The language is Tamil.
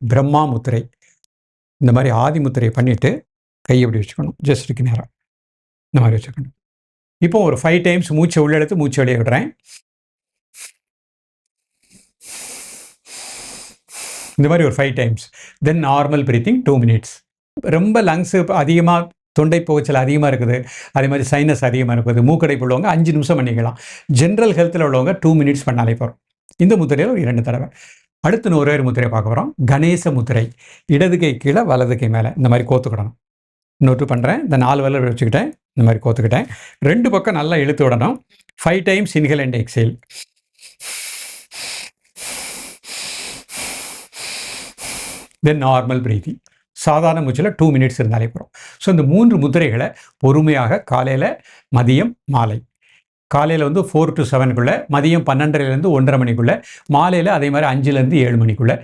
பிரம்மா முத்திரை. இந்த மாதிரி ஆதி முத்திரையை பண்ணிவிட்டு கையை இப்படி வச்சுக்கணும். ஜஸ்ட் இருக்கு நேரம் இந்த மாதிரி வச்சுக்கணும். இப்போ ஒரு 5 டைம்ஸ் மூச்சை உள்ள எடுத்து மூச்சை வெளியே விடுறேன். இந்த மாதிரி ஒரு 5 டைம்ஸ். தென் நார்மல் பிரீத்திங் 2 மினிட்ஸ். ரொம்ப லங்ஸு அதிகமாக தொண்டை புகைச்சல் அதிகமாக இருக்குது, அதே மாதிரி சைனஸ் அதிகமாக இருக்குது, மூக்கடைப்பு உள்ளவங்க 5 நிமிஷம் பண்ணிக்கலாம். ஜென்ரல் ஹெல்த்தில் உள்ளவங்க 2 மினிட்ஸ் பண்ணாலே போகிறோம். இந்த முத்திரையில் ஒரு 2 தடவை. அடுத்து ஒரே ஒரு முத்திரை பார்க்க போகிறோம். கணேச முத்திரை. இடது கை கீழே வலது கை மேலே இந்த மாதிரி கோத்துக்கிடணும். இன்னொரு பண்ணுறேன். இந்த 4 விரல் வச்சுக்கிட்டேன், இந்த மாதிரி கோத்துக்கிட்டேன். 2 பக்கம் நல்லா இழுத்து விடணும். 5 times inhale and exhale. Then normal breathing. சாதாரண மூச்சில் 2 மினிட்ஸ் இருந்தாலே போகிறோம். ஸோ இந்த 3 முத்திரைகளை பொறுமையாக காலையில், மதியம், மாலை. காலையில் 4 to 7க்குள்ளே, மதியம் 12:30லேருந்து 1:30 மணிக்குள்ளே, மாலையில் அதே மாதிரி 5லேருந்து 7 மணிக்குள்ளே